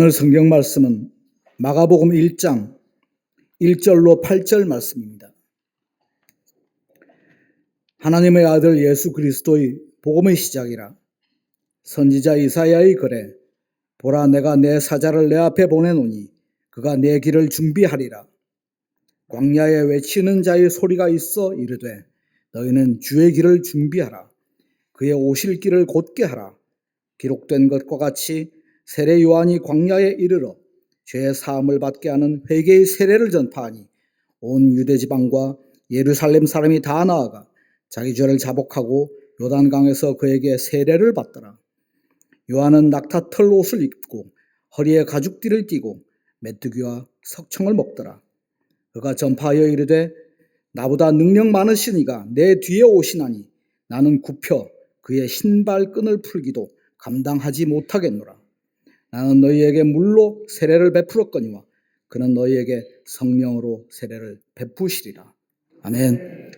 오늘 성경 말씀은 마가복음 1장 1절로 8절 말씀입니다. 하나님의 아들 예수 그리스도의 복음의 시작이라. 선지자 이사야의 글에 보라 내가 내 사자를 내 앞에 보내노니 그가 내 길을 준비하리라. 광야에 외치는 자의 소리가 있어 이르되 너희는 주의 길을 준비하라. 그의 오실 길을 곧게 하라. 기록된 것과 같이 세례 요한이 광야에 이르러 죄의 사함을 받게 하는 회개의 세례를 전파하니 온 유대 지방과 예루살렘 사람이 다 나아가 자기 죄를 자복하고 요단강에서 그에게 세례를 받더라. 요한은 낙타털 옷을 입고 허리에 가죽띠를 띠고 메뚜기와 석청을 먹더라. 그가 전파하여 이르되 나보다 능력 많으신 이가 내 뒤에 오시나니 나는 굽혀 그의 신발끈을 풀기도 감당하지 못하겠노라. 나는 너희에게 물로 세례를 베풀었거니와 그는 너희에게 성령으로 세례를 베푸시리라. 아멘.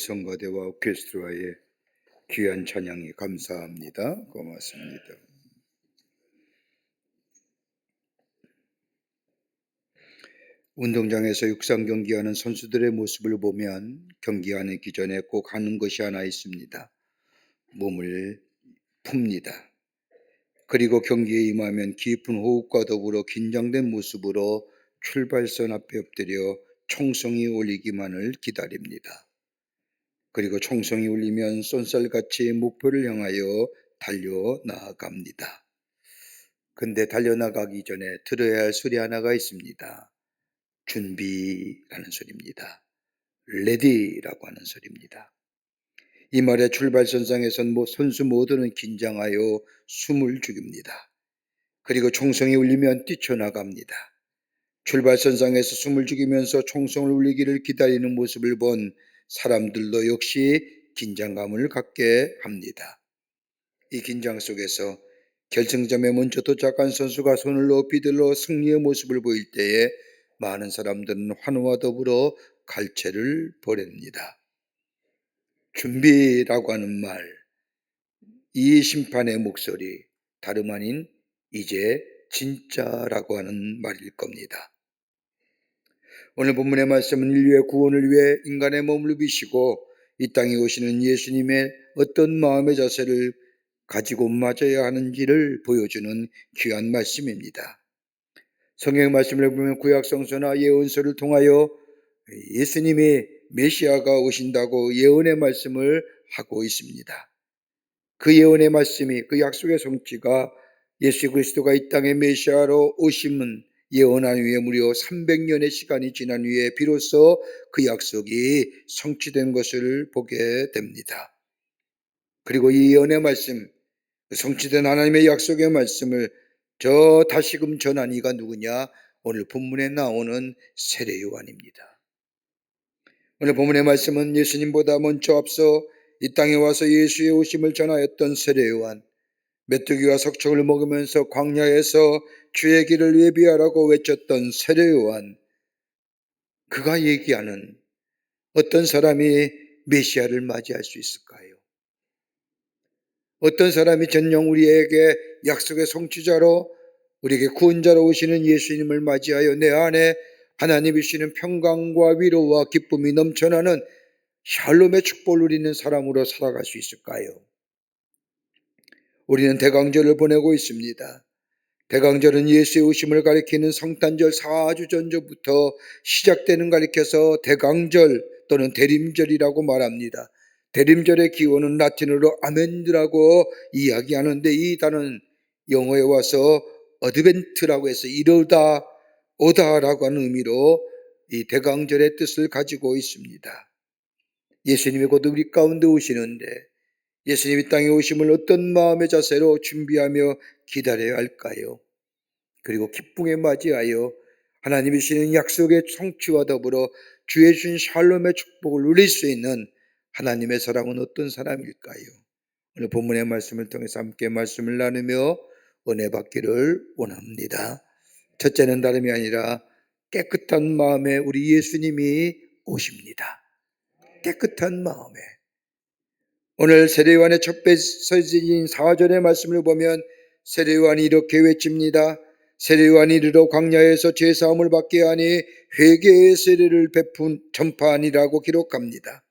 성가대와 오케스트라의 귀한 찬양이 감사합니다. 고맙습니다. 운동장에서 육상 경기하는 선수들의 모습을 보면 경기하기 전에 꼭 하는 것이 하나 있습니다. 몸을 풉니다. 그리고 경기에 임하면 깊은 호흡과 더불어 긴장된 모습으로 출발선 앞에 엎드려 총성이 울리기만을 기다립니다. 그리고 총성이 울리면 쏜살같이 목표를 향하여 달려나갑니다. 근데 달려나가기 전에 들어야 할 소리 하나가 있습니다. 준비라는 소리입니다. 레디라고 하는 소리입니다. 이 말의 출발선상에선 선수 모두는 긴장하여 숨을 죽입니다. 그리고 총성이 울리면 뛰쳐나갑니다. 출발선상에서 숨을 죽이면서 총성을 울리기를 기다리는 모습을 본 사람들도 역시 긴장감을 갖게 합니다. 이 긴장 속에서 결승점에 먼저 도착한 선수가 손을 높이 들어 승리의 모습을 보일 때에 많은 사람들은 환호와 더불어 갈채를 보냅니다. 준비라고 하는 말, 이 심판의 목소리, 다름 아닌 이제 진짜라고 하는 말일 겁니다. 오늘 본문의 말씀은 인류의 구원을 위해 인간의 몸을 입으시고 이 땅에 오시는 예수님의 어떤 마음의 자세를 가지고 맞아야 하는지를 보여주는 귀한 말씀입니다. 성경 말씀을 보면 구약 성서나 예언서를 통하여 예수님이 메시아가 오신다고 예언의 말씀을 하고 있습니다. 그 예언의 말씀이, 그 약속의 성취가 예수 그리스도가 이 땅에 메시아로 오심은 예언한 후에 무려 300년의 시간이 지난 후에 비로소 그 약속이 성취된 것을 보게 됩니다. 그리고 이 예언의 말씀, 성취된 하나님의 약속의 말씀을 저 다시금 전한 이가 누구냐? 오늘 본문에 나오는 세례 요한입니다. 오늘 본문의 말씀은 예수님보다 먼저 앞서 이 땅에 와서 예수의 오심을 전하였던 세례 요한, 메뚜기와 석청을 먹으면서 광야에서 주의 길을 예비하라고 외쳤던 세례 요한, 그가 얘기하는 어떤 사람이 메시아를 맞이할 수 있을까요? 어떤 사람이 전령 우리에게 약속의 성취자로 우리에게 구원자로 오시는 예수님을 맞이하여 내 안에 하나님이 주시는 평강과 위로와 기쁨이 넘쳐나는 샬롬의 축복을 누리는 사람으로 살아갈 수 있을까요? 우리는 대강절을 보내고 있습니다. 대강절은 예수의 오심을 가리키는 성탄절 4주 전부터 시작되는 가리켜서 대강절 또는 대림절이라고 말합니다. 대림절의 기원은 라틴어로 아멘드라고 이야기하는데 이 단어는 영어에 와서 어드벤트라고 해서 이르다 오다라고 하는 의미로 이 대강절의 뜻을 가지고 있습니다. 예수님이 곧 우리 가운데 오시는데 예수님이 땅에 오심을 어떤 마음의 자세로 준비하며 기다려야 할까요? 그리고 기쁨에 맞이하여 하나님이 주시는 약속의 성취와 더불어 주의 주신 샬롬의 축복을 누릴 수 있는 하나님의 사람은 어떤 사람일까요? 오늘 본문의 말씀을 통해서 함께 말씀을 나누며 은혜 받기를 원합니다. 첫째는 다름이 아니라 깨끗한 마음에 우리 예수님이 오십니다. 깨끗한 마음에. 오늘 세례요한의 첫 배서진 4절의 말씀을 보면 세례요한이 이렇게 외칩니다. 세례요한이 이르러 광야에서 제사함을 받게 하니 회개의 세례를 전파하니라고 기록합니다.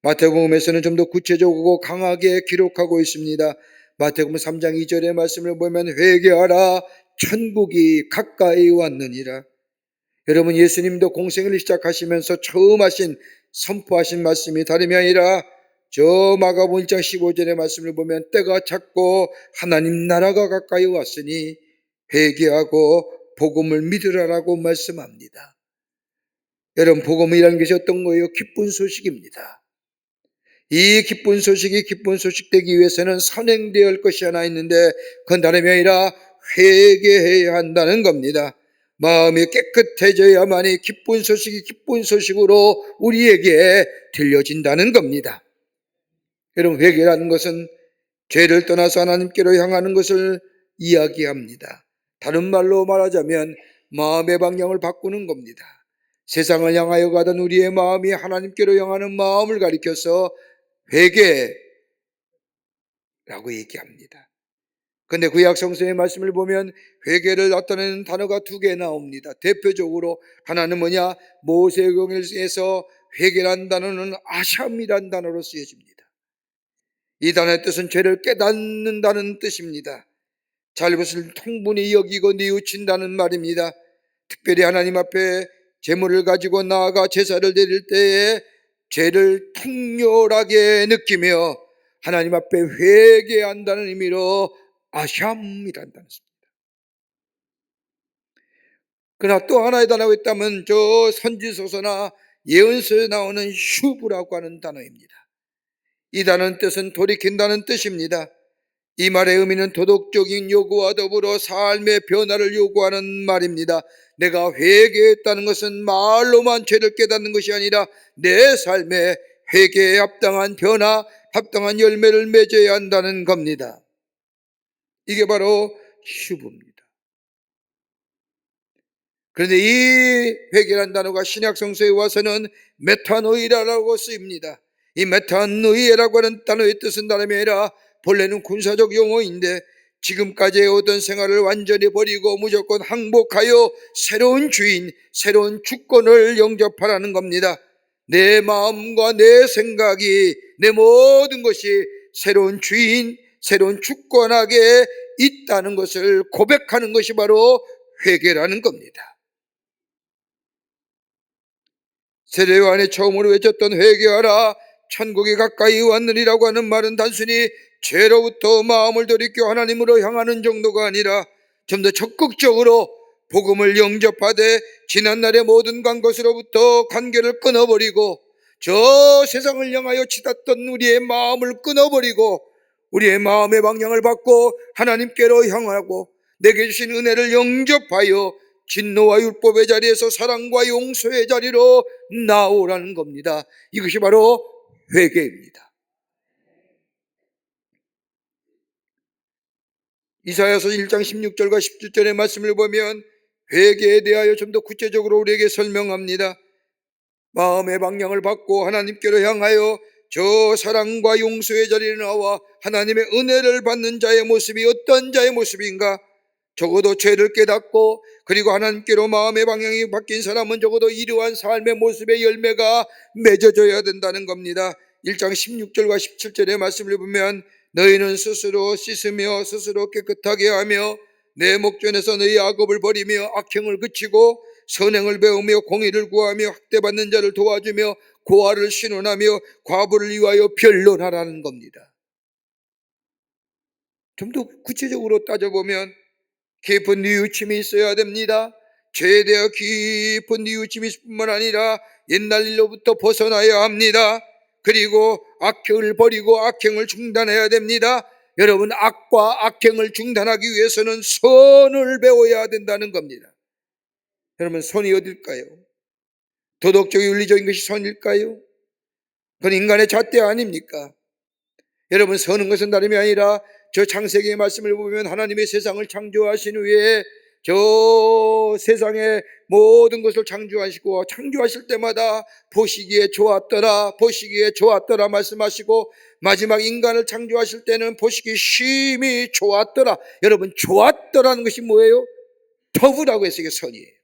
마태복음에서는 좀 더 구체적이고 강하게 기록하고 있습니다. 마태복음 3장 2절의 말씀을 보면 회개하라 천국이 가까이 왔느니라. 여러분, 예수님도 공생을 시작하시면서 처음 선포하신 말씀이 다름이 아니라 저 마가복음 1장 15절의 말씀을 보면 때가 찼고 하나님 나라가 가까이 왔으니 회개하고 복음을 믿으라라고 말씀합니다. 여러분, 복음이라는 것이 어떤 거예요? 기쁜 소식입니다. 이 기쁜 소식 되기 위해서는 선행되어야 할 것이 하나 있는데 그건 다름이 아니라 회개해야 한다는 겁니다. 마음이 깨끗해져야만이 기쁜 소식이 기쁜 소식으로 우리에게 들려진다는 겁니다. 여러분, 회개라는 것은 죄를 떠나서 하나님께로 향하는 것을 이야기합니다. 다른 말로 말하자면 마음의 방향을 바꾸는 겁니다. 세상을 향하여 가던 우리의 마음이 하나님께로 향하는 마음을 가리켜서 회개라고 얘기합니다. 그런데 구약 성서의 말씀을 보면 회개를 나타내는 단어가 두 개 나옵니다. 대표적으로 하나는 뭐냐? 모세경에서 회개란 단어는 아샴이란 단어로 쓰여집니다. 이 단어의 뜻은 죄를 깨닫는다는 뜻입니다. 잘못을 통분히 여기고 뉘우친다는 말입니다. 특별히 하나님 앞에 제물을 가지고 나아가 제사를 드릴 때에 죄를 통렬하게 느끼며 하나님 앞에 회개한다는 의미로 아샴이란 단어입니다. 그러나 또 하나의 단어가 있다면 저 선지서서나 예언서에 나오는 슈브라고 하는 단어입니다. 이 단어의 뜻은 돌이킨다는 뜻입니다. 이 말의 의미는 도덕적인 요구와 더불어 삶의 변화를 요구하는 말입니다. 내가 회개했다는 것은 말로만 죄를 깨닫는 것이 아니라 내 삶에 회개에 합당한 변화, 합당한 열매를 맺어야 한다는 겁니다. 이게 바로 슈브입니다. 그런데 이 회개라는 단어가 신약 성서에 와서는 메타노이라고 쓰입니다. 이 메타노이라고 하는 단어의 뜻은 다름이 아니라 본래는 군사적 용어인데 지금까지의 어떤 생활을 완전히 버리고 무조건 항복하여 새로운 주인, 새로운 주권을 영접하라는 겁니다. 내 마음과 내 생각이, 내 모든 것이 새로운 주인, 새로운 주권하게 있다는 것을 고백하는 것이 바로 회개라는 겁니다. 세례 요한이 처음으로 외쳤던 회개하라 천국이 가까이 왔느니라고 하는 말은 단순히 죄로부터 마음을 돌이켜 하나님으로 향하는 정도가 아니라 좀 더 적극적으로 복음을 영접하되 지난날의 모든 것으로부터 관계를 끊어버리고 저 세상을 향하여 치닫던 우리의 마음을 끊어버리고 우리의 마음의 방향을 받고 하나님께로 향하고 내게 주신 은혜를 영접하여 진노와 율법의 자리에서 사랑과 용서의 자리로 나오라는 겁니다. 이것이 바로 회개입니다. 이사야서 1장 16절과 17절의 말씀을 보면 회개에 대하여 좀 더 구체적으로 우리에게 설명합니다. 마음의 방향을 받고 하나님께로 향하여 저 사랑과 용서의 자리에 나와 하나님의 은혜를 받는 자의 모습이 어떤 자의 모습인가? 적어도 죄를 깨닫고 그리고 하나님께로 마음의 방향이 바뀐 사람은 적어도 이러한 삶의 모습의 열매가 맺어져야 된다는 겁니다. 1장 16절과 17절의 말씀을 보면 너희는 스스로 씻으며 스스로 깨끗하게 하며 내 목전에서 너희 악업을 버리며 악행을 그치고 선행을 배우며 공의를 구하며 학대받는 자를 도와주며 고아를 신원하며 과부를 위하여 변론하라는 겁니다. 좀 더 구체적으로 따져보면 깊은 뉘우침이 있어야 됩니다. 죄에 대해 깊은 뉘우침이 있을 뿐만 아니라 옛날 일로부터 벗어나야 합니다. 그리고 악행을 버리고 악행을 중단해야 됩니다. 여러분, 악과 악행을 중단하기 위해서는 선을 배워야 된다는 겁니다. 여러분, 선이 어딜까요? 도덕적인 윤리적인 것이 선일까요? 그건 인간의 잣대 아닙니까? 여러분, 선은 것은 다름이 아니라 저 창세기의 말씀을 보면 하나님의 세상을 창조하신 후에 저 세상의 모든 것을 창조하시고 창조하실 때마다 보시기에 좋았더라 보시기에 좋았더라 말씀하시고 마지막 인간을 창조하실 때는 보시기 심히 좋았더라. 여러분, 좋았더라는 것이 뭐예요? 터브라고 해서 이게 선이에요.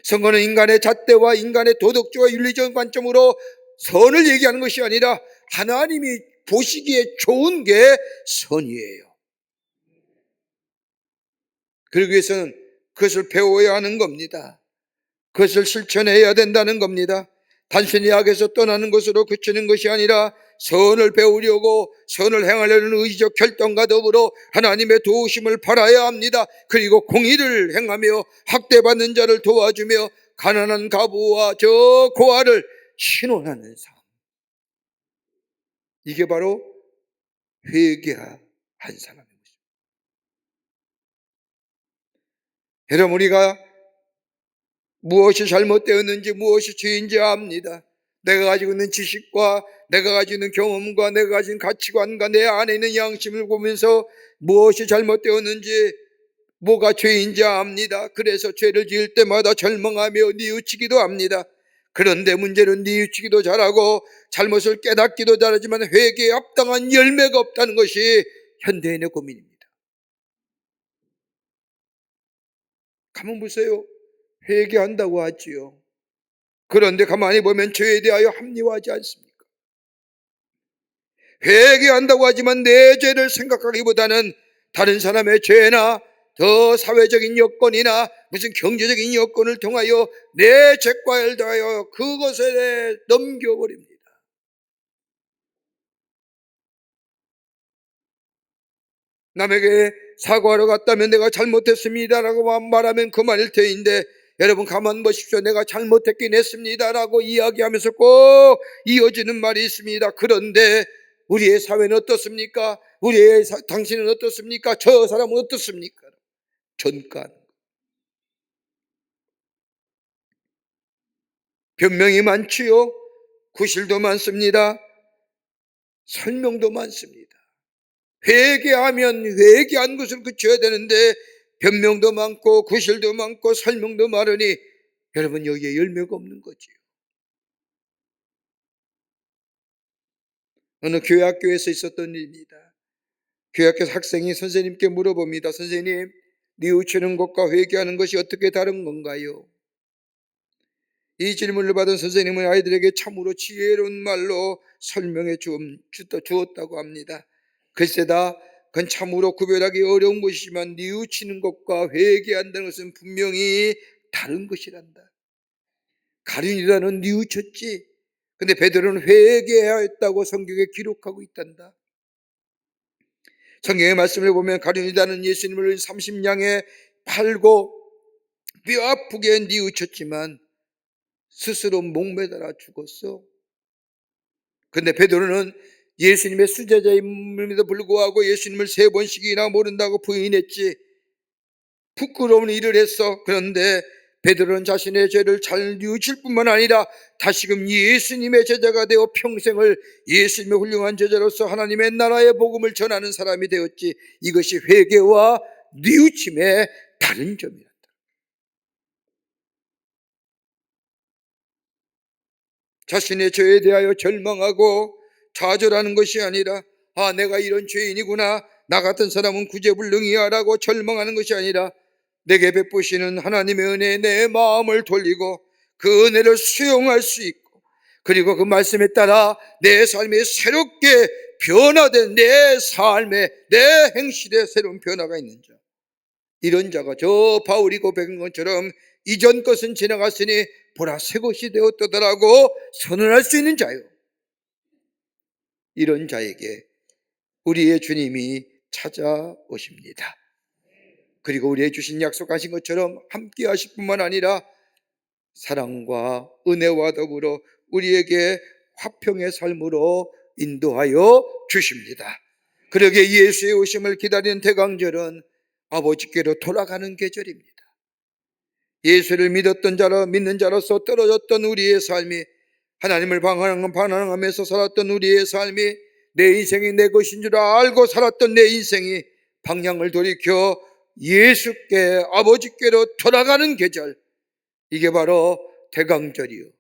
선거는 인간의 잣대와 인간의 도덕적과 윤리적인 관점으로 선을 얘기하는 것이 아니라 하나님이 보시기에 좋은 게 선이에요. 그러기 위해서는 그것을 배워야 하는 겁니다. 그것을 실천해야 된다는 겁니다. 단순히 악에서 떠나는 것으로 그치는 것이 아니라 선을 배우려고 선을 행하려는 의지적 결단과 더불어 하나님의 도우심을 바라야 합니다. 그리고 공의를 행하며 학대받는 자를 도와주며 가난한 가부와 저 고아를 신원하는 삶. 이게 바로 회개한 사람인 것입니다. 여러분, 우리가 무엇이 잘못되었는지 무엇이 죄인지 압니다. 내가 가지고 있는 지식과 내가 가지고 있는 경험과 내가 가진 가치관과 내 안에 있는 양심을 보면서 무엇이 잘못되었는지 뭐가 죄인지 압니다. 그래서 죄를 지을 때마다 절망하며 뉘우치기도 합니다. 그런데 문제는 뉘우치기도 잘하고 잘못을 깨닫기도 잘하지만 회개에 합당한 열매가 없다는 것이 현대인의 고민입니다. 가만 보세요. 회개한다고 하지요. 그런데 가만히 보면 죄에 대하여 합리화하지 않습니까? 회개한다고 하지만 내 죄를 생각하기보다는 다른 사람의 죄나 더 사회적인 여건이나 무슨 경제적인 여건을 통하여 내 죄과를 더하여 그것에 넘겨버립니다. 남에게 사과하러 갔다면 내가 잘못했습니다라고 말하면 그만일 터인데, 여러분 가만 보십시오. 내가 잘못했긴 했습니다라고 이야기하면서 꼭 이어지는 말이 있습니다. 그런데 우리의 사회는 어떻습니까? 당신은 어떻습니까? 저 사람은 어떻습니까? 전가하는 것. 변명이 많지요. 구실도 많습니다. 설명도 많습니다. 회개하면 회개한 것을 그쳐야 되는데 변명도 많고 구실도 많고 설명도 많으니 여러분 여기에 열매가 없는 거지요. 어느 교회학교에서 있었던 일입니다. 교회학교 학생이 선생님께 물어봅니다. 선생님, 뉘우치는 것과 회개하는 것이 어떻게 다른 건가요? 이 질문을 받은 선생님은 아이들에게 참으로 지혜로운 말로 설명해 주었다고 합니다. 글쎄다, 그건 참으로 구별하기 어려운 것이지만 뉘우치는 것과 회개한다는 것은 분명히 다른 것이란다. 가룟유다는 뉘우쳤지, 근데 베드로는 회개해야 했다고 성경에 기록하고 있단다. 성경의 말씀을 보면 가룟유다는 예수님을 30냥에 팔고 뼈 아프게 뉘우쳤지만 스스로 목매달아 죽었어. 근데 베드로는 예수님의 수제자임에도 불구하고 예수님을 3번씩이나 모른다고 부인했지. 부끄러운 일을 했어. 그런데 베드로는 자신의 죄를 잘 뉘우칠 뿐만 아니라 다시금 예수님의 제자가 되어 평생을 예수님의 훌륭한 제자로서 하나님의 나라의 복음을 전하는 사람이 되었지. 이것이 회개와 뉘우침의 다른 점이란다. 자신의 죄에 대하여 절망하고 좌절하는 것이 아니라 내가 이런 죄인이구나, 나 같은 사람은 구제불능이야 라고 절망하는 것이 아니라 내게 베푸시는 하나님의 은혜에 내 마음을 돌리고 그 은혜를 수용할 수 있고, 그리고 그 말씀에 따라 내 삶이 새롭게 변화된 내 삶에 내 행실에 새로운 변화가 있는 자, 이런 자가 저 바울이 고백한 것처럼 이전 것은 지나갔으니 보라 새 것이 되었더라고 선언할 수 있는 자요. 이런 자에게 우리의 주님이 찾아오십니다. 그리고 우리의 주신 약속하신 것처럼 함께 하실 뿐만 아니라 사랑과 은혜와 더불어 우리에게 화평의 삶으로 인도하여 주십니다. 그러게 예수의 오심을 기다리는 대강절은 아버지께로 돌아가는 계절입니다. 예수를 믿는 자로서 떨어졌던 우리의 삶이, 하나님을 반항하면서 살았던 우리의 삶이, 내 인생이 내 것인 줄 알고 살았던 내 인생이 방향을 돌이켜 예수께 아버지께로 돌아가는 계절, 이게 바로 대강절이요.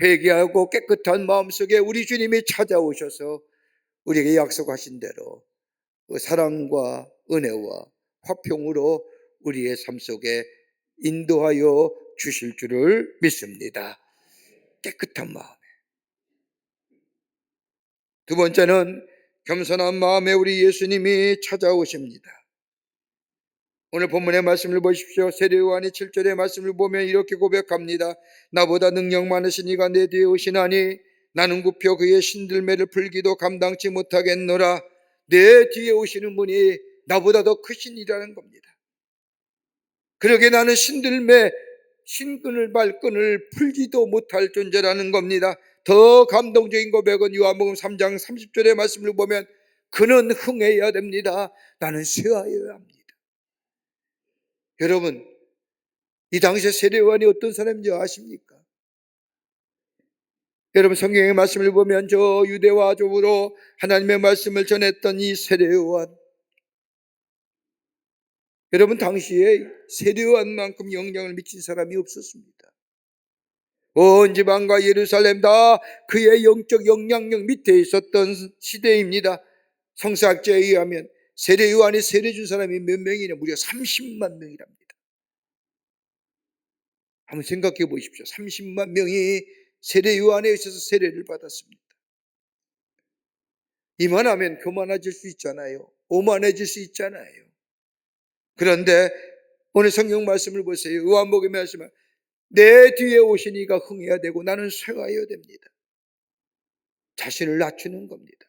회개하고 깨끗한 마음속에 우리 주님이 찾아오셔서 우리에게 약속하신 대로 그 사랑과 은혜와 화평으로 우리의 삶 속에 인도하여 주실 줄을 믿습니다. 깨끗한 마음에. 두 번째는 겸손한 마음에 우리 예수님이 찾아오십니다. 오늘 본문의 말씀을 보십시오. 세례 요한이 7절의 말씀을 보면 이렇게 고백합니다. 나보다 능력 많으신 이가 내 뒤에 오시나니 나는 굽혀 그의 신들매를 풀기도 감당치 못하겠노라. 내 뒤에 오시는 분이 나보다 더 크신 이라는 겁니다. 그러게 나는 신근을 발끈을 풀지도 못할 존재라는 겁니다. 더 감동적인 고백은 요한복음 3장 30절의 말씀을 보면 그는 흥해야 됩니다. 나는 쇠하여야 합니다. 여러분, 이 당시에 세례요한이 어떤 사람인지 아십니까? 여러분, 성경의 말씀을 보면 저 유대와 쪽으로 하나님의 말씀을 전했던 이 세례요한, 여러분, 당시에 세례요한만큼 영향을 미친 사람이 없었습니다. 온 지방과 예루살렘 다 그의 영적 영향력 밑에 있었던 시대입니다. 성서학자에 의하면 세례 요한이 세례 준 사람이 몇 명이냐? 무려 30만 명이랍니다. 한번 생각해 보십시오. 30만 명이 세례 요한에 있어서 세례를 받았습니다. 이만하면 교만해질 수 있잖아요. 오만해질 수 있잖아요. 그런데 오늘 성경 말씀을 보세요. 요한복음에 말씀은 내 뒤에 오신 이가 흥해야 되고 나는 쇠하여야 됩니다. 자신을 낮추는 겁니다.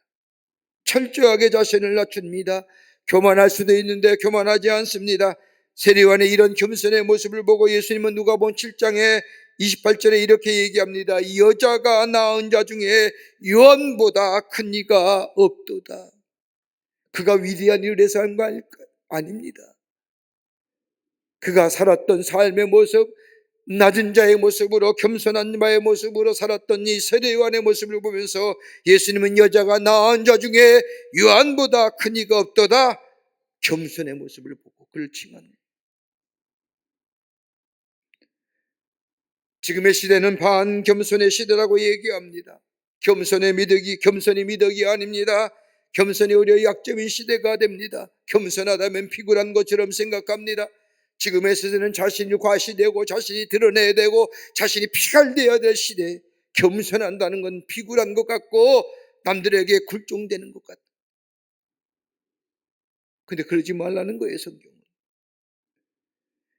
철저하게 자신을 낮춥니다. 교만할 수도 있는데 교만하지 않습니다. 세례요한의 이런 겸손의 모습을 보고 예수님은 누가복음 7장에 28절에 이렇게 얘기합니다. 이 여자가 낳은 자 중에 요한보다 큰 이가 없도다. 그가 위대한 일을 해서 한 거 아닙니다. 그가 살았던 삶의 모습, 낮은 자의 모습으로, 겸손한 자의 모습으로 살았던 이 세례요한의 모습을 보면서 예수님은 여자가 낳은 자 중에 요한보다 큰 이가 없도다. 겸손의 모습을 보고 그를 칭합니다. 지금의 시대는 반겸손의 시대라고 얘기합니다. 겸손이 미덕이 아닙니다. 겸손이 오히려 약점인 시대가 됩니다. 겸손하다면 피굴한 것처럼 생각합니다. 지금의 세대는 자신이 과시되고 자신이 드러내야 되고 자신이 피갈되어야 될 시대. 겸손한다는 건 피굴한 것 같고 남들에게 굴종되는 것 같다. 근데 그러지 말라는 거예요, 성경은.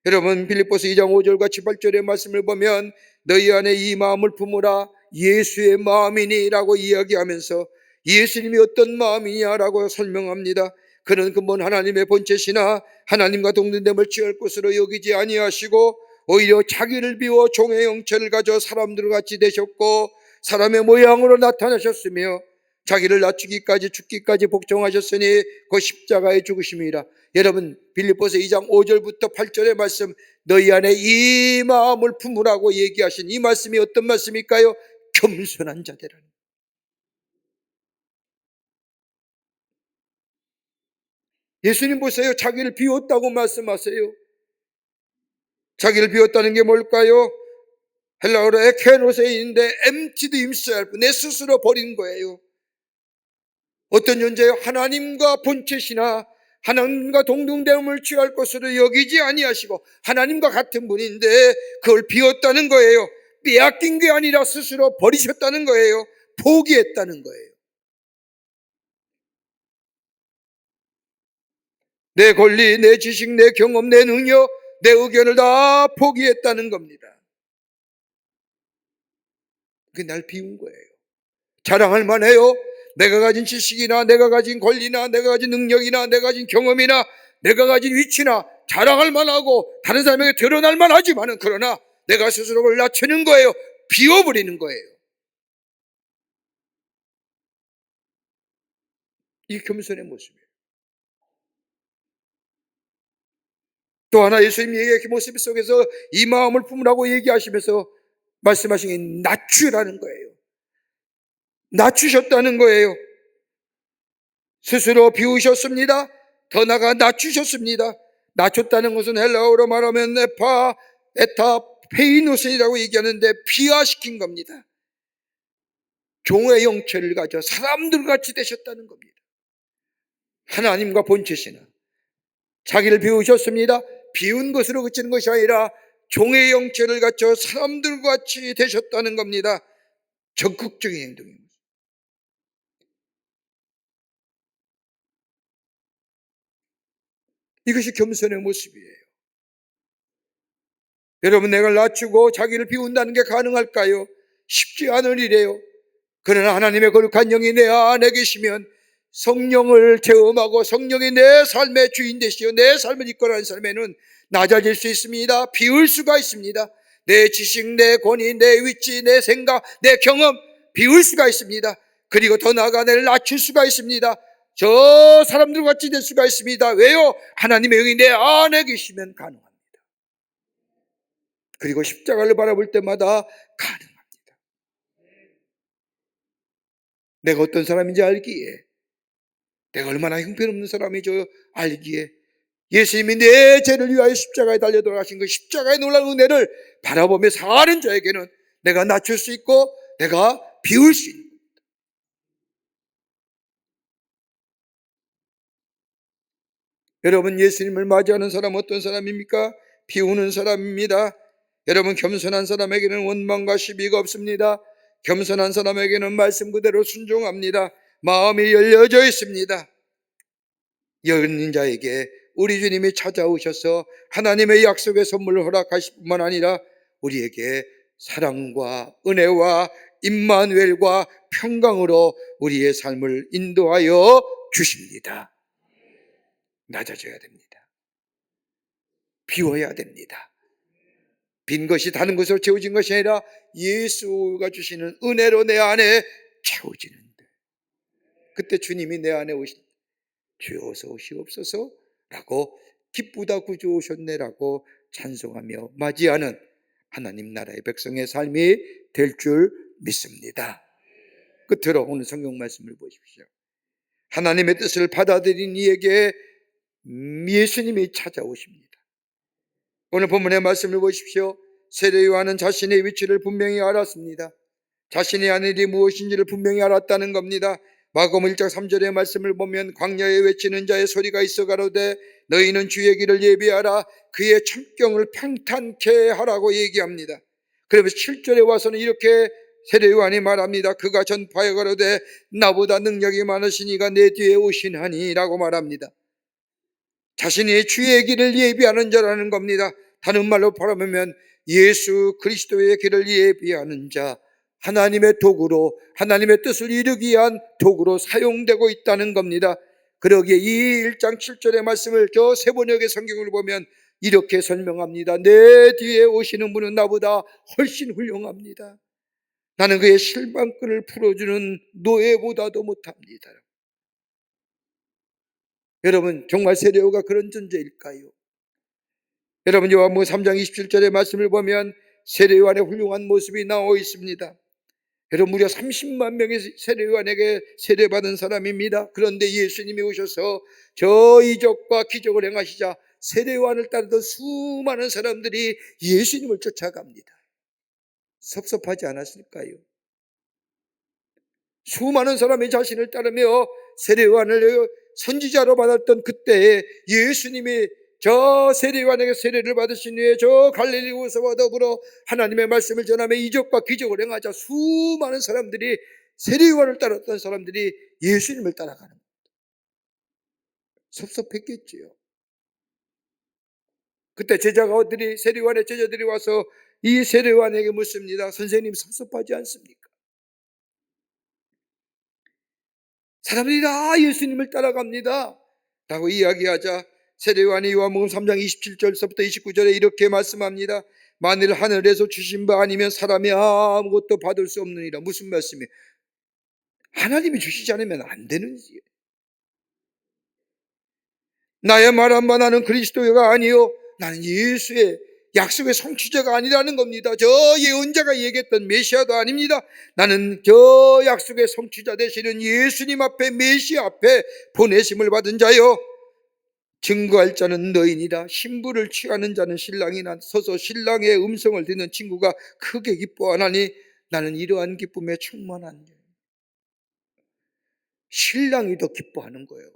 여러분, 빌립보서 2장 5절과 7, 8절의 말씀을 보면 너희 안에 이 마음을 품으라 예수의 마음이니 라고 이야기하면서 예수님이 어떤 마음이냐라고 설명합니다. 그는 근본 하나님의 본체시나 하나님과 동등됨을 취할 것으로 여기지 아니하시고 오히려 자기를 비워 종의 형체를 가져 사람들 같이 되셨고 사람의 모양으로 나타나셨으며 자기를 낮추기까지 죽기까지 복종하셨으니 그 십자가의 죽으심이라. 여러분, 빌립보서 2장 5절부터 8절의 말씀, 너희 안에 이 마음을 품으라고 얘기하신 이 말씀이 어떤 말씀일까요? 겸손한 자들은. 예수님 보세요. 자기를 비웠다고 말씀하세요. 자기를 비웠다는 게 뭘까요? 헬라어로 에케노세인데 emptied himself, 내 스스로 버린 거예요. 어떤 존재요? 하나님과 본체시나 하나님과 동등됨을 취할 것으로 여기지 아니하시고 하나님과 같은 분인데 그걸 비웠다는 거예요. 빼앗긴 게 아니라 스스로 버리셨다는 거예요. 포기했다는 거예요. 내 권리, 내 지식, 내 경험, 내 능력, 내 의견을 다 포기했다는 겁니다. 그게 날 비운 거예요. 자랑할 만해요. 내가 가진 지식이나 내가 가진 권리나 내가 가진 능력이나 내가 가진 경험이나 내가 가진 위치나 자랑할 만하고 다른 사람에게 드러날 만하지만은 그러나 내가 스스로를 낮추는 거예요. 비워버리는 거예요. 이 겸손의 모습이에요. 또 하나 예수님의 모습 속에서 이 마음을 품으라고 얘기하시면서 말씀하신 게 낮추라는 거예요. 낮추셨다는 거예요. 스스로 비우셨습니다. 더 나아가 낮추셨습니다. 낮췄다는 것은 헬라어로 말하면 에타 페이노스이라고 얘기하는데 비하시킨 겁니다. 종의 형체를 가져 사람들 같이 되셨다는 겁니다. 하나님과 본체시나 자기를 비우셨습니다. 비운 것으로 그치는 것이 아니라 종의 형체를 갖춰 사람들 같이 되셨다는 겁니다. 적극적인 행동입니다. 이것이 겸손의 모습이에요. 여러분, 내가 낮추고 자기를 비운다는 게 가능할까요? 쉽지 않을 일이에요. 그러나 하나님의 거룩한 영이 내 안에 계시면 성령을 체험하고 성령이 내 삶의 주인 되시어 내 삶을 이끌어가는 삶에는 낮아질 수 있습니다. 비울 수가 있습니다. 내 지식, 내 권위, 내 위치, 내 생각, 내 경험 비울 수가 있습니다. 그리고 더 나아가 내를 낮출 수가 있습니다. 저 사람들 같이 될 수가 있습니다. 왜요? 하나님의 영이 내 안에 계시면 가능합니다. 그리고 십자가를 바라볼 때마다 가능합니다. 내가 어떤 사람인지 알기에, 내가 얼마나 형편없는 사람인지 알기에 예수님이 내 죄를 위하여 십자가에 달려 돌아가신 그 십자가의 놀라운 은혜를 바라보며 사는 자에게는 내가 낮출 수 있고 내가 비울 수 있는, 여러분, 예수님을 맞이하는 사람 어떤 사람입니까? 비우는 사람입니다. 여러분, 겸손한 사람에게는 원망과 시비가 없습니다. 겸손한 사람에게는 말씀 그대로 순종합니다. 마음이 열려져 있습니다. 여는 자에게 우리 주님이 찾아오셔서 하나님의 약속의 선물을 허락하실 뿐만 아니라 우리에게 사랑과 은혜와 임마누엘과 평강으로 우리의 삶을 인도하여 주십니다. 낮아져야 됩니다. 비워야 됩니다. 빈 것이 다른 것으로 채워진 것이 아니라 예수가 주시는 은혜로 내 안에 채워지는데, 그때 주님이 내 안에 오신, 주여 어서 오시옵소서 라고, 기쁘다 구주 오셨네라고 찬송하며 맞이하는 하나님 나라의 백성의 삶이 될 줄 믿습니다. 끝으로 오늘 성경 말씀을 보십시오. 하나님의 뜻을 받아들인 이에게 예수님이 찾아오십니다. 오늘 본문의 말씀을 보십시오. 세례 요한은 자신의 위치를 분명히 알았습니다. 자신이 하는 일이 무엇인지를 분명히 알았다는 겁니다. 마가복음 1장 3절의 말씀을 보면 광야에 외치는 자의 소리가 있어 가로되 너희는 주의 길을 예비하라, 그의 참경을 평탄케 하라고 얘기합니다. 그러면서 7절에 와서는 이렇게 세례 요한이 말합니다. 그가 전파하여 가로되 나보다 능력이 많으신 이가 내 뒤에 오시나니 라고 말합니다. 자신이 주의 길을 예비하는 자라는 겁니다. 다른 말로 바라보면 예수 그리스도의 길을 예비하는 자, 하나님의 도구로, 하나님의 뜻을 이루기 위한 도구로 사용되고 있다는 겁니다. 그러기에 이 1장 7절의 말씀을 저 세 번역의 성경을 보면 이렇게 설명합니다. 내 뒤에 오시는 분은 나보다 훨씬 훌륭합니다. 나는 그의 실방끈을 풀어주는 노예보다도 못합니다. 여러분, 정말 세례요가 그런 존재일까요? 여러분, 요한복음 3장 27절의 말씀을 보면 세례요한의 훌륭한 모습이 나와 있습니다. 여러분, 무려 30만 명의 세례요한에게 세례받은 사람입니다. 그런데 예수님이 오셔서 저 이적과 기적을 행하시자 세례요한을 따르던 수많은 사람들이 예수님을 쫓아갑니다. 섭섭하지 않았을까요? 수많은 사람이 자신을 따르며 세례요한을 선지자로 받았던 그때에 예수님이 저 세례요한에게 세례를 받으신 후에 저 갈릴리 호수와 더불어 하나님의 말씀을 전하며 이적과 기적을 행하자 수많은 사람들이, 세례요한을 따랐던 사람들이 예수님을 따라가는 거예요. 섭섭했겠지요. 그때 제자들이, 세례요한의 제자들이 와서 이 세례요한에게 묻습니다. 선생님, 섭섭하지 않습니까? 사람들이 다 예수님을 따라갑니다 라고 이야기하자 세례요한이 요한복음 3장 27절서부터 29절에 이렇게 말씀합니다. 만일 하늘에서 주신 바 아니면 사람이 아무것도 받을 수 없느니라. 무슨 말씀이에요? 하나님이 주시지 않으면 안 되는지. 나의 말한 바 나는 그리스도가 아니요 나는 예수의 약속의 성취자가 아니라는 겁니다. 저 예언자가 얘기했던 메시아도 아닙니다. 나는 저 약속의 성취자 되시는 예수님 앞에, 메시아 앞에 보내심을 받은 자요, 증거할 자는 너희니라. 신부를 취하는 자는 신랑이 서서 신랑의 음성을 듣는 친구가 크게 기뻐하나니 나는 이러한 기쁨에 충만한 자. 신랑이 더 기뻐하는 거예요.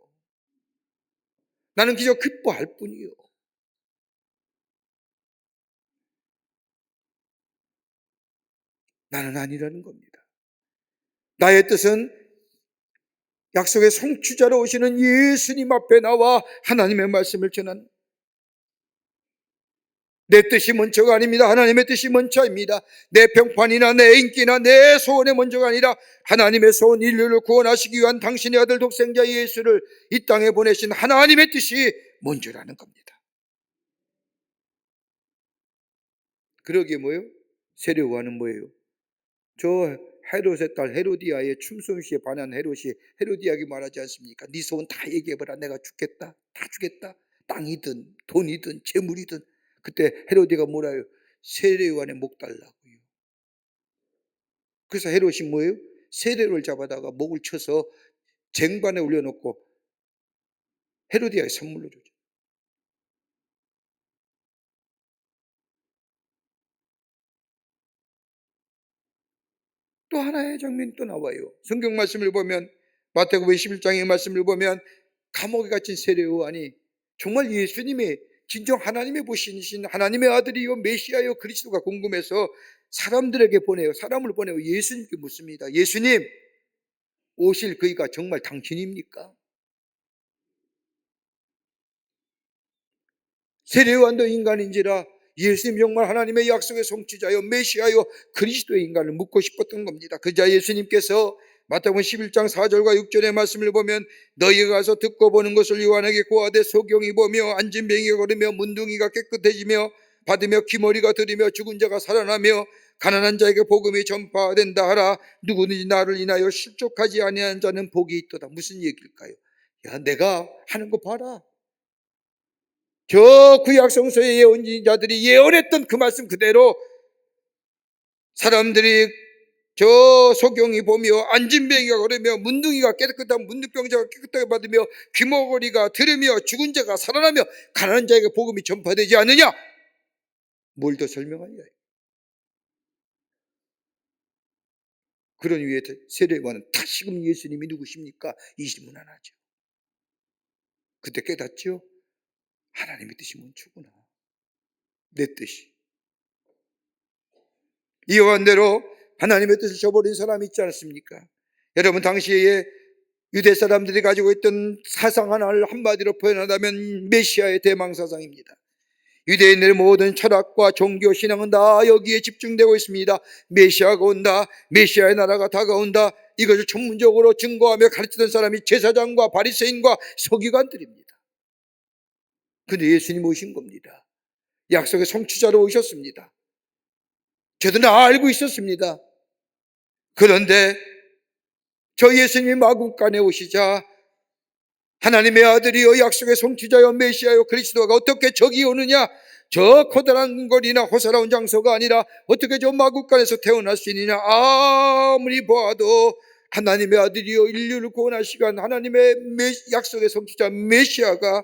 나는 그저 기뻐할 뿐이요. 나는 아니라는 겁니다. 나의 뜻은 약속의 성취자로 오시는 예수님 앞에 나와 하나님의 말씀을 전하는, 내 뜻이 먼저가 아닙니다. 하나님의 뜻이 먼저입니다. 내 평판이나 내 인기나 내 소원의 먼저가 아니라 하나님의 소원, 인류를 구원하시기 위한 당신의 아들 독생자 예수를 이 땅에 보내신 하나님의 뜻이 먼저라는 겁니다. 그러기에 뭐예요? 세례요한은 뭐예요? 저 헤롯의 딸 헤로디아의 춤솜씨에 반한 헤롯이 헤로디아에게 말하지 않습니까? 네 소원 다 얘기해봐라. 내가 주겠다. 다 주겠다. 땅이든 돈이든 재물이든. 그때 헤로디아가 뭐라 해요? 세례요한의 목 달라고요. 그래서 헤롯이 뭐예요? 세례를 잡아다가 목을 쳐서 쟁반에 올려놓고 헤로디아에 선물로 주죠. 또 하나의 장면이 또 나와요. 성경 말씀을 보면 마태복음 11장의 말씀을 보면 감옥에 갇힌 세례 요한이 정말 예수님의 진정 하나님의 보시신 하나님의 아들이요 메시아요 그리스도가 궁금해서 사람들에게 보내요. 사람을 보내요. 예수님께 묻습니다. 예수님, 오실 그이가 정말 당신입니까? 세례 요한도 인간인지라 예수님 정말 하나님의 약속의 성취자요 메시아요 그리스도의 인간을 묻고 싶었던 겁니다. 그자 예수님께서 마태복음 11장 4절과 6절의 말씀을 보면 너희가 가서 듣고 보는 것을 요한에게 고하되 소경이 보며 앉은 병이가 걸으며 문둥이가 깨끗해지며 받으며 귀머리가 들으며 죽은 자가 살아나며 가난한 자에게 복음이 전파된다 하라. 누구든지 나를 인하여 실족하지 아니하는 자는 복이 있도다. 무슨 얘기일까요? 야, 내가 하는 거 봐라. 저 구약 성서의 예언자들이 예언했던 그 말씀 그대로 사람들이 저 소경이 보며 안진뱅이가 걸으며 문둥이가 깨끗한 문둥병자가 깨끗하게 받으며 귀머거리가 들으며 죽은 자가 살아나며 가난한 자에게 복음이 전파되지 않느냐? 뭘 더 설명하냐? 그런 위에 세례요한은 다시금 예수님이 누구십니까? 이 질문 안 하죠. 그때 깨닫죠? 하나님의 뜻이 뭔지구나. 내 뜻이. 이 요한대로 하나님의 뜻을 저버린 사람이 있지 않습니까? 여러분 당시에 유대 사람들이 가지고 있던 사상 하나를 한마디로 표현하자면 메시아의 대망사상입니다. 유대인들의 모든 철학과 종교 신앙은 다 여기에 집중되고 있습니다. 메시아가 온다, 메시아의 나라가 다가온다, 이것을 전문적으로 증거하며 가르치던 사람이 제사장과 바리새인과 서기관들입니다. 그런데 예수님 오신 겁니다. 약속의 성취자로 오셨습니다. 저도 다 알고 있었습니다. 그런데 저 예수님이 마국간에 오시자 하나님의 아들이여 약속의 성취자여 메시아여 그리스도가 어떻게 저기 오느냐? 저 커다란 거리나 호사로운 장소가 아니라 어떻게 저 마국간에서 태어날 수 있느냐? 아무리 보아도 하나님의 아들이여 인류를 구원하시간 하나님의 약속의 성취자 메시아가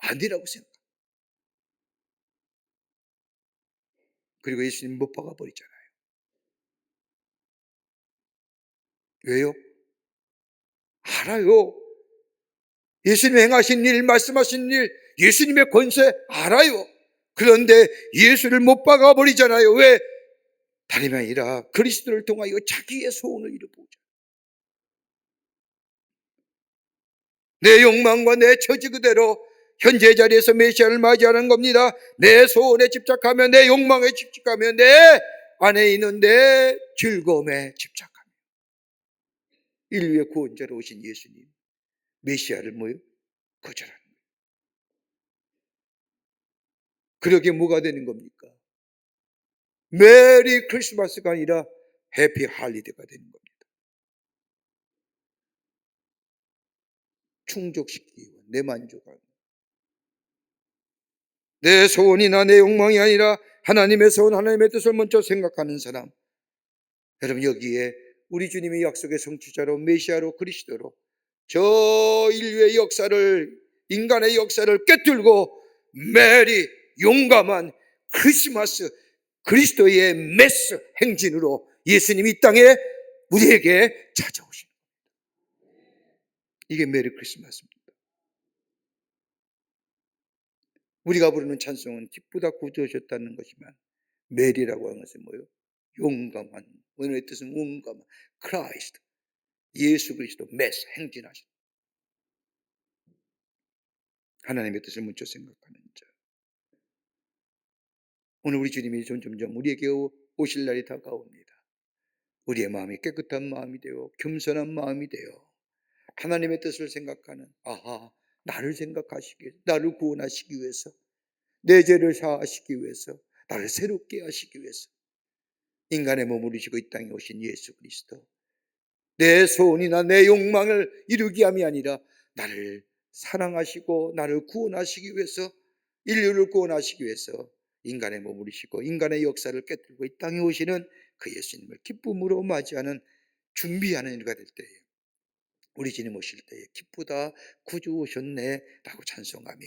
아니라고 생각합니다. 그리고 예수님 못 박아 버리잖아요. 왜요? 알아요. 예수님 행하신 일, 말씀하신 일, 예수님의 권세 알아요. 그런데 예수를 못 박아 버리잖아요. 왜? 다름이 아니라 그리스도를 통하여 자기의 소원을 이루고자. 내 욕망과 내 처지 그대로 현재 자리에서 메시아를 맞이하는 겁니다. 내 소원에 집착하며 내 욕망에 집착하며 내 안에 있는 내 즐거움에 집착하며 인류의 구원자로 오신 예수님 메시아를 뭐요? 거절하는 거예요. 그러게 뭐가 되는 겁니까? 메리 크리스마스가 아니라 해피 할리데이가 되는 겁니다. 충족시키기 위한 내 만족하는 내 소원이나 내 욕망이 아니라 하나님의 소원, 하나님의 뜻을 먼저 생각하는 사람. 여러분 여기에 우리 주님의 약속의 성취자로 메시아로 그리스도로 저 인류의 역사를 인간의 역사를 꿰뚫고 메리 용감한 크리스마스 그리스도의 메스 행진으로 예수님이 이 땅에 우리에게 찾아오시는 겁니다. 이게 메리 크리스마스입니다. 우리가 부르는 찬송은 기쁘다 구주하셨다는 것이지만 메리라고 하는 것은 뭐예요? 용감한, 오늘의 뜻은 용감한 크라이스트 예수 그리스도 메스 행진하신 하나님의 뜻을 먼저 생각하는 자. 오늘 우리 주님이 점점점 우리에게 오실 날이 다가옵니다. 우리의 마음이 깨끗한 마음이 되어 겸손한 마음이 되어 하나님의 뜻을 생각하는 나를 생각하시기 위해서 나를 구원하시기 위해서 내 죄를 사하시기 위해서 나를 새롭게 하시기 위해서 인간의 몸을 이시고 이 땅에 오신 예수 그리스도 내 소원이나 내 욕망을 이루기 함이 아니라 나를 사랑하시고 나를 구원하시기 위해서 인류를 구원하시기 위해서 인간의 몸을 이시고 인간의 역사를 깨뜨리고 이 땅에 오시는 그 예수님을 기쁨으로 맞이하는 준비하는 일가 될 때에 우리 주님 오실 때에 기쁘다 구주 오셨네 라고 찬송하며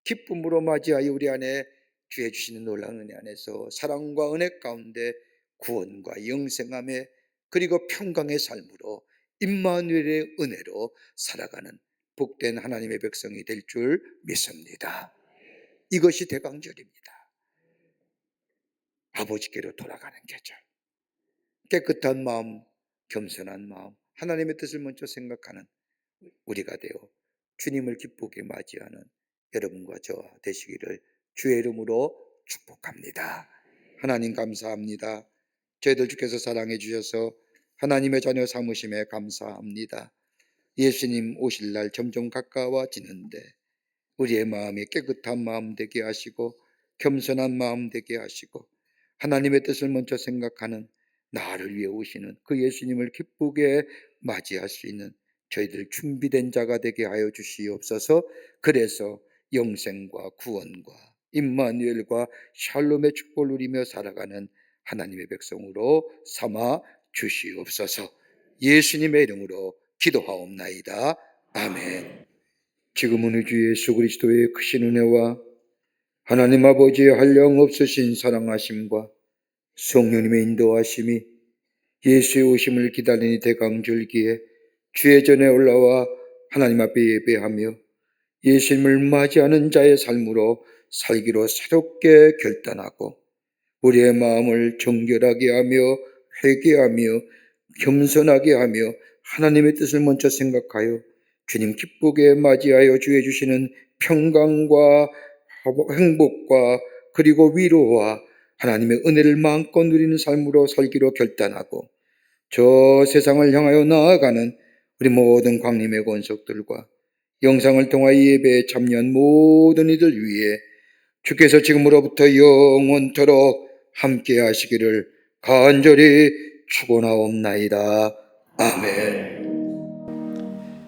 기쁨으로 맞이하여 우리 안에 주의 주시는 놀라운 은혜 안에서 사랑과 은혜 가운데 구원과 영생함의 그리고 평강의 삶으로 임마누엘의 은혜로 살아가는 복된 하나님의 백성이 될 줄 믿습니다. 이것이 대강절입니다. 아버지께로 돌아가는 계절. 깨끗한 마음, 겸손한 마음, 하나님의 뜻을 먼저 생각하는 우리가 되어 주님을 기쁘게 맞이하는 여러분과 저와 되시기를 주의 이름으로 축복합니다. 하나님 감사합니다. 저희들 주께서 사랑해 주셔서 하나님의 자녀 삼으심에 감사합니다. 예수님 오실 날 점점 가까워지는데 우리의 마음이 깨끗한 마음 되게 하시고 겸손한 마음 되게 하시고 하나님의 뜻을 먼저 생각하는 나를 위해 오시는 그 예수님을 기쁘게 맞이할 수 있는 저희들 준비된 자가 되게 하여 주시옵소서. 그래서 영생과 구원과 임마누엘과 샬롬의 축복을 누리며 살아가는 하나님의 백성으로 삼아 주시옵소서. 예수님의 이름으로 기도하옵나이다. 아멘. 지금은 우리 주 예수 그리스도의 크신 은혜와 하나님 아버지의 한량없으신 사랑하심과 성령님의 인도하심이 예수의 오심을 기다리는 대강절기에 주의 전에 올라와 하나님 앞에 예배하며 예수님을 맞이하는 자의 삶으로 살기로 새롭게 결단하고 우리의 마음을 정결하게 하며 회개하며 겸손하게 하며 하나님의 뜻을 먼저 생각하여 주님 기쁘게 맞이하여 주해 주시는 평강과 행복과 그리고 위로와 하나님의 은혜를 마음껏 누리는 삶으로 살기로 결단하고 저 세상을 향하여 나아가는 우리 모든 광림의 권속들과 영상을 통하여 예배에 참여한 모든 이들 위해 주께서 지금으로부터 영원토록 함께 하시기를 간절히 축원하옵나이다. 아멘.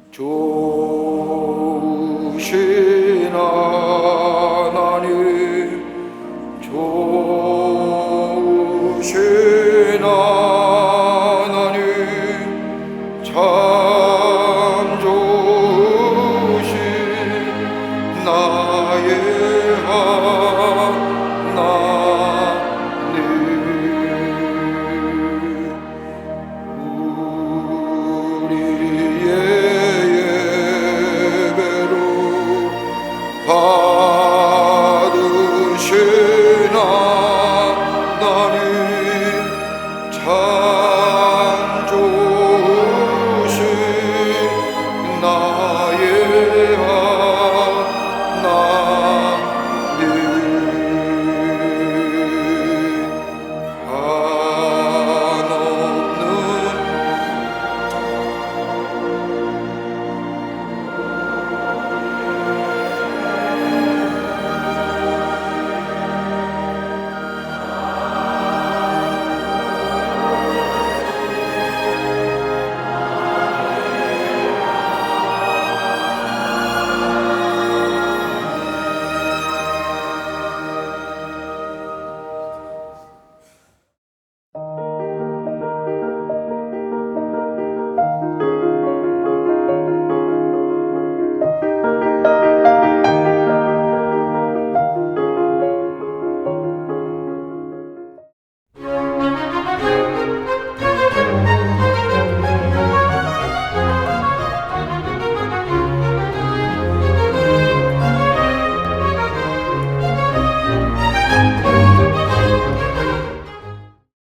좋으신 하나님, 좋으신 하나님, 참 좋으신 나의 하나님.